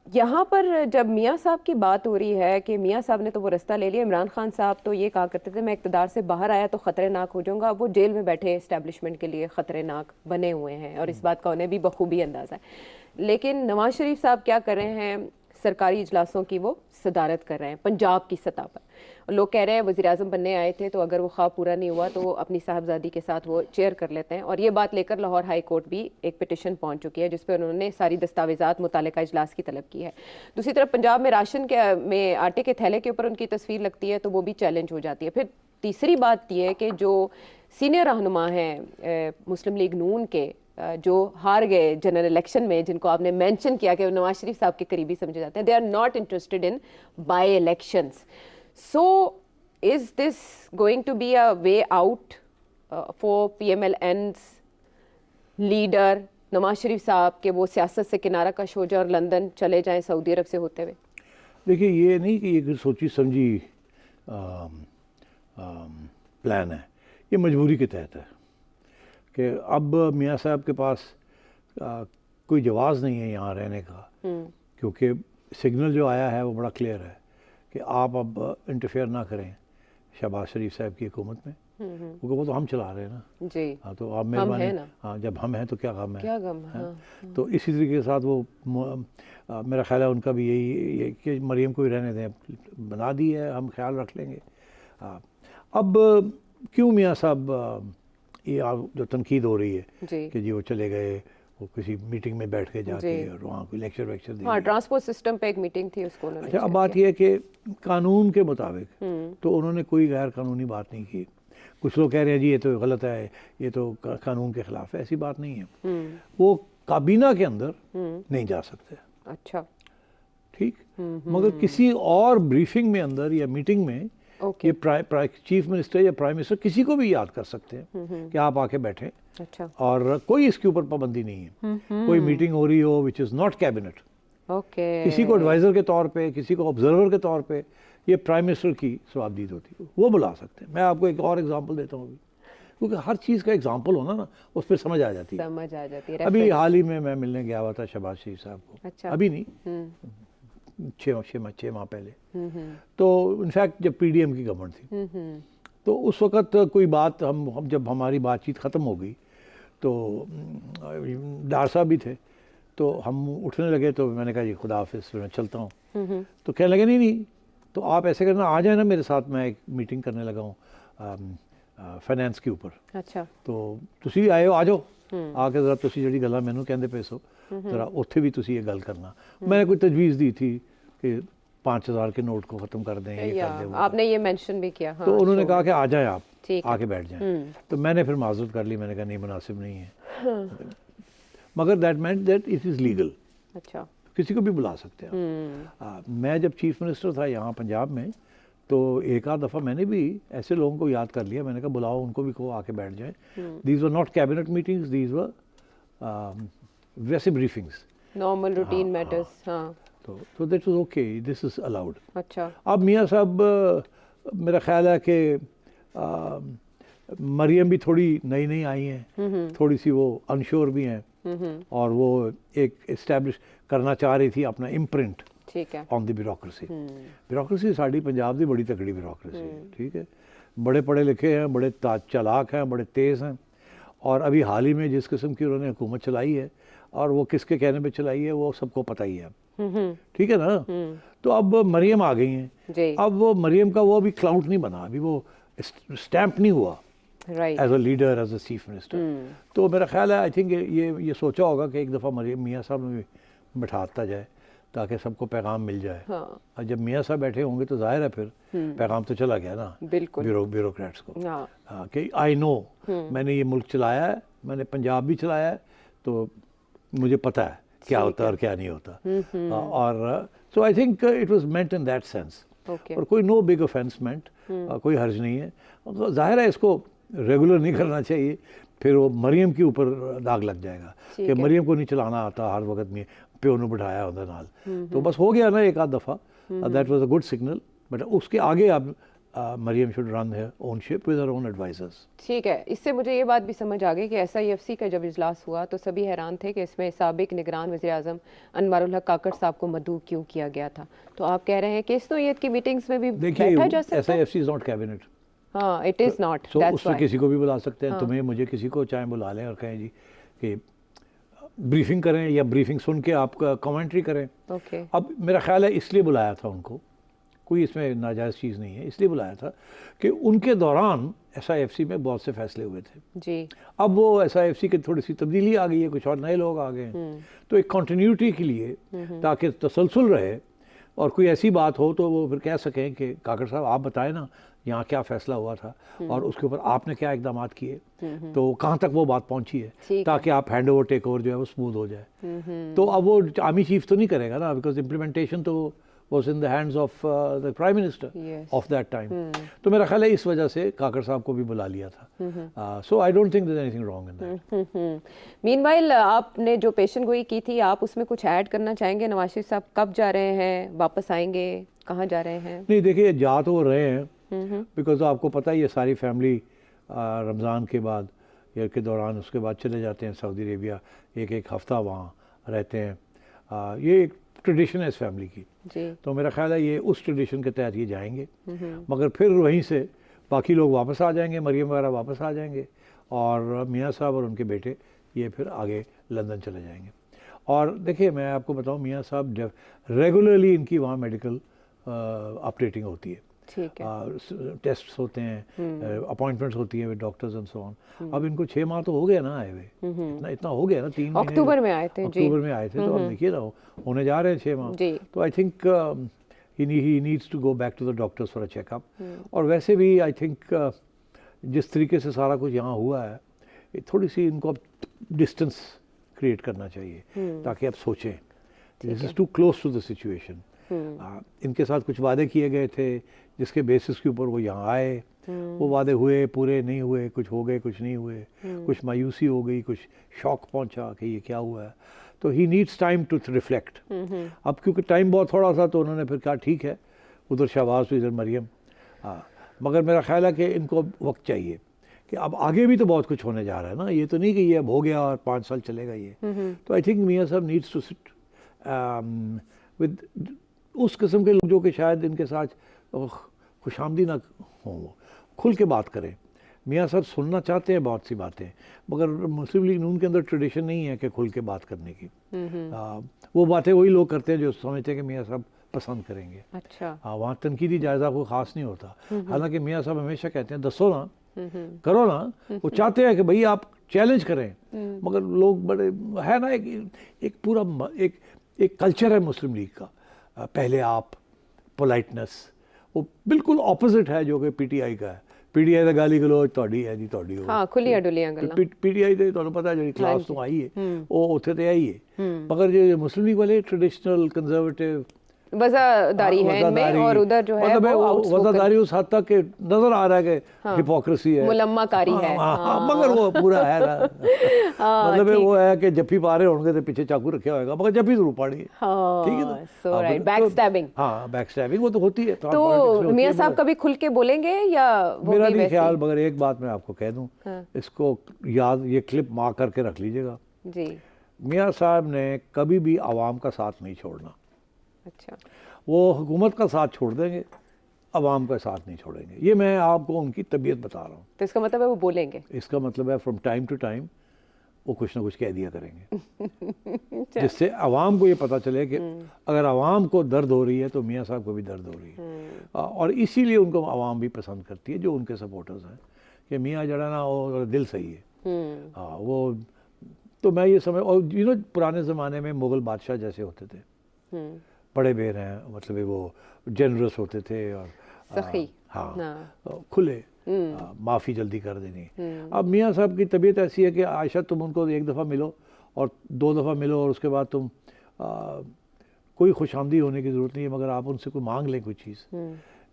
यहाँ पर जब मियाँ साहब की बात हो रही है कि मियाँ साहब ने तो वो रास्ता ले लिया, इमरान खान साहब तो ये कहा करते थे मैं इक़्तिदार से बाहर आया तो ख़तरनाक हो जाऊंगा, अब वो जेल में बैठे इस्टेब्लिशमेंट के लिए ख़तरनाक बने हुए हैं और इस बात का उन्हें भी बखूबी अंदाज़ा है। लेकिन नवाज शरीफ साहब क्या कर रहे हैं, सरकारी इजलासों की वो सदारत कर रहे हैं पंजाब की सतह पर। लोग कह रहे हैं वज़ीर आज़म बनने आए थे तो अगर वो ख्वाब पूरा नहीं हुआ तो वो अपनी साहबजादी के साथ वो चेयर कर लेते हैं, और ये बात लेकर लाहौर हाई कोर्ट भी एक पिटिशन पहुंच चुकी है जिस पर उन्होंने सारी दस्तावेजात मुतालिका इजलास की तलब की है। दूसरी तरफ पंजाब में राशन के में आटे के थैले के ऊपर उनकी तस्वीर लगती है तो वो भी चैलेंज हो जाती है। फिर तीसरी बात यह है कि जो सीनियर रहनुमा हैं मुस्लिम लीग नून के जो हार गए जनरल इलेक्शन में, जिनको आपने मेंशन किया कि नवाज शरीफ साहब के करीबी समझे जाते हैं, they are not interested in by elections. So, is this going to be a way out for PMLN's leader Nawaz Sharif साहब के वो सियासत से किनारा कश हो जाए और लंदन चले जाएं सऊदी अरब से होते हुए? देखिए, ये नहीं कि ये सोची समझी प्लान है, ये मजबूरी के तहत है कि अब मियाँ साहब के पास कोई जवाज़ नहीं है यहाँ रहने का, क्योंकि सिग्नल जो आया है वो बड़ा क्लियर है कि आप अब इंटरफेयर ना करें शहबाज शरीफ साहब की हुकूमत में, क्योंकि वो तो हम चला रहे हैं ना जी। हाँ, तो आप मेहरबानी, हाँ जब हम हैं तो क्या गम है, क्या गम है? हाँ। तो इसी तरीके के साथ वो मेरा ख्याल है उनका भी यही कि मरियम को भी रहने दें, बना दी है, हम ख्याल रख लेंगे। अब क्यों मियाँ साहब ये जो तनकीद हो रही है कि जी वो चले गए, वो किसी मीटिंग में बैठ के जाके और वहाँ कोई लेक्चर वेक्चर दी। हाँ, ट्रांसपोर्ट सिस्टम पे एक मीटिंग थी उसको उन्होंने। अच्छा, अब बात यह है कि कानून के मुताबिक तो उन्होंने कोई गैर कानूनी बात नहीं की। कुछ लोग कह रहे हैं जी ये तो गलत है, ये तो कानून के खिलाफ है, ऐसी बात नहीं है। वो काबीना के अंदर नहीं जा सकते। अच्छा, ठीक, मगर किसी और ब्रीफिंग में अंदर या मीटिंग में ये चीफ मिनिस्टर या प्राइम मिनिस्टर किसी को भी याद कर सकते हैं कि आप आके बैठे। अच्छा। और कोई इसके ऊपर पाबंदी नहीं है। कोई मीटिंग हो रही हो विच इज़ नॉट कैबिनेट, किसी को एडवाइज़र के तौर पे, किसी को ऑब्जर्वर के तौर पे, ये प्राइम मिनिस्टर की सवाबदीद होती है, वो बुला सकते हैं। मैं आपको एक और एग्जांपल देता हूँ, क्योंकि हर चीज़ का एग्जांपल होना ना, उस पर समझ आ जाती है। अभी हाल ही में मैं मिलने गया हुआ था शहबाज शरीफ साहब को। अच्छा। अभी नहीं, 6 माह पहले। तो इनफैक्ट जब PDM की गवर्नमेंट थी, तो उस वक़्त कोई बात हम जब हमारी बातचीत ख़त्म हो गई तो डार साहब भी थे, तो हम उठने लगे, तो मैंने कहा जी खुदा हाफिज़, मैं चलता हूँ। तो कहने लगे नहीं, तो आप ऐसे करना, आ जाए ना मेरे साथ, मैं एक मीटिंग करने लगा हूँ फाइनेंस के ऊपर। अच्छा। तो तुसी आए हो, आ जाओ, आके ज़रा तुसी जड़ी गल्लां मैनू कहंदे पे सो ज़रा उत्थे भी तुसी ये गल करना। मैंने कोई तजवीज़ दी थी कि 5000 के नोट को ख़त्म कर दें, ये कर दें, आपने ये मेंशन भी किया। हाँ, तो उन्होंने कहा कि आ जाएं आप, आके बैठ जाएं। तो मैंने फिर माजूर कर ली, मैंने कहा नहीं, मुनासिब नहीं है। मगर that meant that it is legal. अच्छा, किसी को भी बुला सकते हैं। मैं जब चीफ मिनिस्टर था यहाँ पंजाब में, तो एक आध दफ़ा मैंने भी ऐसे लोगों को याद कर लिया, मैंने कहा बुलाओ, उनको भी कहो आके बैठ जाएं। These were not cabinet meetings, these were वैसे ब्रीफिंग्स, नॉर्मल रूटीन मैटर्स। हाँ, तो that was okay, this is allowed. अच्छा। अब मियाँ साहब, मेरा ख्याल है कि मरियम भी थोड़ी नई नई आई हैं, थोड़ी सी वो अनश्योर भी हैं, और वो एक इस्टेब्लिश करना चाह रही थी अपना imprint on the bureaucracy. Bureaucracy sari Punjab की बड़ी तगड़ी ब्यूरोक्रेसी, ठीक है, बड़े पढ़े लिखे हैं, बड़े चालाक हैं, बड़े तेज़ हैं, और अभी हाल ही में जिस किस्म की उन्होंने हुकूमत चलाई है, और वो किसके कहने पे चलाई है वो सबको पता ही है, ठीक है ना। तो अब मरियम आ गई हैं, अब वो मरियम का वो अभी क्लाउड नहीं बना, अभी वो स्टैंप नहीं हुआ as a leader, as a chief minister. तो मेरा ख्याल है, आई थिंक ये सोचा होगा कि एक दफ़ा मरियम मियाँ साहब में बैठाता जाए ताकि सबको पैगाम मिल जाए। हाँ। और जब मियाँ साहब बैठे होंगे तो जाहिर है फिर पैगाम तो चला गया ना, बिल्कुल, ब्यूरोक्रेट्स को। हाँ, कि आई नो, मैंने ये मुल्क चलाया है, मैंने पंजाब भी चलाया है, तो मुझे पता है क्या होता है और क्या नहीं होता। और so I think it was meant in that sense, और कोई नो बिग ऑफेंस मेंट, कोई हर्ज नहीं है। जाहिर है इसको रेगुलर नहीं करना चाहिए, फिर वो मरियम के ऊपर दाग लग जाएगा कि मरियम को नहीं चलाना आता, हर वक्त में प्यो ने बिठाया उधर नाल। तो बस हो गया ना एक आध दफ़ा, that was a good signal, but उसके आगे अब Maryam should run her own ship with her own advisors. ठीक है, इससे मुझे ये बात भी समझ आ गई कि SIFC का जब इजलास हुआ तो सभी हैरान थे कि इसमें साबिक निगरान वज़ीर आज़म अनवारुल हक काकड़ साहब को मदऊ क्यों किया गया था। तो आप कह रहे हैं कि इस नौयत की मीटिंग्स में भी बैठा जा सकता है? SIFC is not cabinet. हाँ, it is not, so that's उससे व्हाई। किसी को भी बुला सकते हैं, तुम्हें मुझे किसी को चाहे बुला लें और कहें जी कि ब्रीफिंग करें या ब्रीफिंग सुन के आप कमेंट्री करें। ओके। अब मेरा ख्याल है इसलिए बुलाया था उनको, कोई इसमें नाजायज़ चीज़ नहीं है, इसलिए बुलाया था कि उनके दौरान SIFC में बहुत से फैसले हुए थे जी। अब वो SIFC की थोड़ी सी तब्दीली आ गई है, कुछ और नए लोग आ गए हैं, तो एक कंटिन्यूटी के लिए ताकि तसलसल रहे और कोई ऐसी बात हो तो वो फिर कह सकें कि काकड़ साहब आप बताएं ना यहाँ क्या फ़ैसला हुआ था और उसके ऊपर आपने क्या इकदाम किए, तो कहाँ तक वो बात पहुँची है, ताकि आप हैंड ओवर टेक ओवर जो है वो स्मूथ हो जाए। तो अब वो आर्मी चीफ तो नहीं करेगा ना, बिकॉज इम्प्लीमेंटेशन तो was in the hands of the Prime Minister of that time. तो मेरा ख्याल है इस वजह से काकड़ साहब को भी बुला लिया था। So I don't think there's anything wrong in that. Meanwhile, आपने जो पेशन गोई की थी, आप उसमें कुछ ऐड करना चाहेंगे? नवाज शरीफ साहब कब जा रहे हैं, वापस आएंगे, कहाँ जा रहे हैं? नहीं देखिए, जा तो रहे हैं बिकॉज आपको पता ही है सारी फैमिली रमज़ान के बाद या के दौरान उसके बाद चले जाते हैं सऊदी अरेबिया, एक हफ्ता वहाँ रहते हैं। ये एक ट्रेडिशन है इस फैमिली की जी। तो मेरा ख्याल है ये उस ट्रेडिशन के तहत ये जाएंगे, मगर फिर वहीं से बाकी लोग वापस आ जाएंगे, मरियम वगैरह वापस आ जाएंगे और मियाँ साहब और उनके बेटे ये फिर आगे लंदन चले जाएंगे। और देखिए मैं आपको बताऊं, मियाँ साहब रेगुलरली इनकी वहाँ मेडिकल अपडेटिंग होती है, ठीक है। टेस्ट्स होते हैं, अपॉइंटमेंट्स होती हैं with doctors and so on. अब इनको 6 माह तो हो गया ना आए हुए, इतना हो गया ना, 3 महीने अक्टूबर में आए थे। अक्टूबर में आए थे, तो अब देखिए ना होने जा रहे हैं 6 माह। तो I think he needs to go back to the doctors for a checkup. और वैसे भी आई थिंक जिस तरीके से सारा कुछ यहाँ हुआ है, थोड़ी सी इनको अब डिस्टेंस क्रिएट करना चाहिए ताकि आप सोचें this is too close to the situation. इनके साथ कुछ वादे किए गए थे जिसके बेसिस के ऊपर वो यहाँ आए, वो वादे हुए, पूरे नहीं हुए, कुछ हो गए, कुछ नहीं हुए, कुछ मायूसी हो गई, कुछ शौक पहुंचा कि ये क्या हुआ है। तो he needs time to reflect. अब क्योंकि टाइम बहुत थोड़ा सा तो उन्होंने फिर कहा ठीक है, उधर शहबाज इधर मरियम। मगर मेरा ख्याल है कि इनको वक्त चाहिए कि अब आगे भी तो बहुत कुछ होने जा रहा है ना, ये तो नहीं कि ये अब हो गया और 5 साल चलेगा ये। तो आई थिंक मियाँ साहब नीड्स टू सिट विद उस किस्म के लोग जो कि शायद इनके साथ खुशामदी ना हो, खुल के बात करें। मियाँ साहब सुनना चाहते हैं बहुत सी बातें, मगर मुस्लिम लीग नून के अंदर ट्रेडिशन नहीं है कि खुल के बात करने की। वो बातें वही लोग करते हैं जो समझते हैं कि मियाँ साहब पसंद करेंगे। अच्छा। वहाँ तनकीदी जायज़ा कोई ख़ास नहीं होता। हालांकि मियाँ साहब हमेशा कहते हैं दसो ना, करो ना। वो चाहते हैं कि भाई आप चैलेंज करें, मगर लोग बड़े है ना, एक पूरा एक कल्चर है मुस्लिम लीग का, पहले आप, पोलाइटनेस, वो बिल्कुल ऑपोजिट है जो कि PTI का है। PTI ਦਾ ਗਾਲੀ ਗਲੋਚ ਤੁਹਾਡੀ ਹੈ ਜੀ, ਤੁਹਾਡੀ ਹੋ। ਹਾਂ, ਖੁੱਲੀਆਂ ਡੁੱਲੀਆਂ ਗੱਲਾਂ। PTI ਦੇ ਤੁਹਾਨੂੰ ਪਤਾ ਜਿਹੜੀ ਕਲਾਸ ਤੋਂ ਆਈ ਹੈ ਉਹ ਉੱਥੇ ਤੇ ਆਈ ਹੈ, ਮगर जो मुस्लिम लीग वाले ट्रेडिशनल कंजर्वेटिव वज़ादारी है इनमें, और उधर जो है वो वज़ादारी उस हद तक के नजर आ रहा है कि हिपोक्रेसी है, मुलम्माकारी है। मगर वो पूरा है ना। मतलब वो है कि जफ्फी पा रहे होंगे तो पीछे चाकू रखा होगा, मगर जफ्फी जरूर पाड़ी है। ठीक है ना, सो राइट, बैकस्टैबिंग। हाँ, बैकस्टैबिंग वो तो होती है। तो मियाँ साहब कभी खुल के बोलेंगे या मेरा नहीं ख्याल, मगर एक बात मैं आपको कह दूं, इसको याद, ये क्लिप मार्क करके रख लीजिएगा जी। मियाँ साहब ने कभी भी आवाम का साथ नहीं छोड़ना। अच्छा। वो हुकूमत का साथ छोड़ देंगे, अवाम का साथ नहीं छोड़ेंगे। ये मैं आपको उनकी तबीयत बता रहा हूँ। तो इसका मतलब है वो बोलेंगे? इसका मतलब है फ्रॉम टाइम टू टाइम वो कुछ ना कुछ कह दिया करेंगे जिससे अवाम को ये पता चले कि अगर अवाम को दर्द हो रही है तो मियाँ साहब को भी दर्द हो रही है। और इसीलिए उनको अवाम भी पसंद करती है जो उनके सपोर्टर्स हैं कि मियाँ जड़ा ना वो दिल सही है। वो तो मैं ये समझ, और पुराने ज़माने में मुग़ल बादशाह जैसे होते थे, बड़े बेर हैं, मतलब वो जनरस होते थे और सखी, हाँ, खुले, माफ़ी जल्दी कर देनी। अब मियाँ साहब की तबीयत ऐसी है कि आयशा तुम उनको 1 दफ़ा मिलो और 2 दफ़ा मिलो और उसके बाद तुम कोई खुशामदी होने की ज़रूरत नहीं है, मगर आप उनसे कोई मांग लें कोई चीज़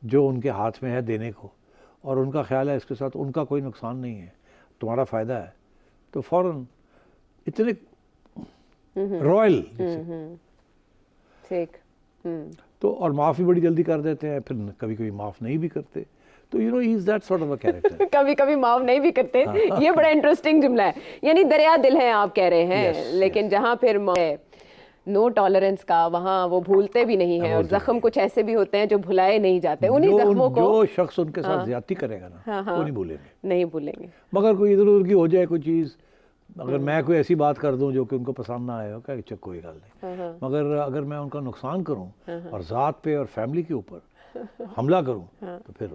जो उनके हाथ में है देने को, और उनका ख्याल है इसके साथ उनका कोई नुकसान नहीं है, तुम्हारा फ़ायदा है, तो फ़ौरन इतने रॉयल ठीक। तो और माफ़ी बड़ी जल्दी कर देते हैं, फिर कभी कभी माफ़ नहीं भी करते। तो you know he is that sort of a character. कभी कभी माफ नहीं भी करते, ये बड़ा इंटरेस्टिंग जुमला है, यानी दरिया दिल है आप कह रहे हैं। Yes, लेकिन जहाँ फिर नो टॉलरेंस का, वहाँ वो भूलते भी नहीं है, और जख्म कुछ ऐसे भी होते हैं जो भुलाए नहीं जाते, उन्हीं जख्मों को जो शख्स उनके साथ ज्यादती करेगा ना, वो नहीं भूलेंगे, नहीं भूलेंगे। मगर कोई इधर उधर की हो जाए कोई चीज़, अगर मैं कोई ऐसी बात कर दूं जो कि उनको पसंद ना आए, हो क्या कोई गल नहीं, मगर अगर मैं उनका नुकसान करूं और ज़ात पे और फैमिली के ऊपर हमला करूं तो फिर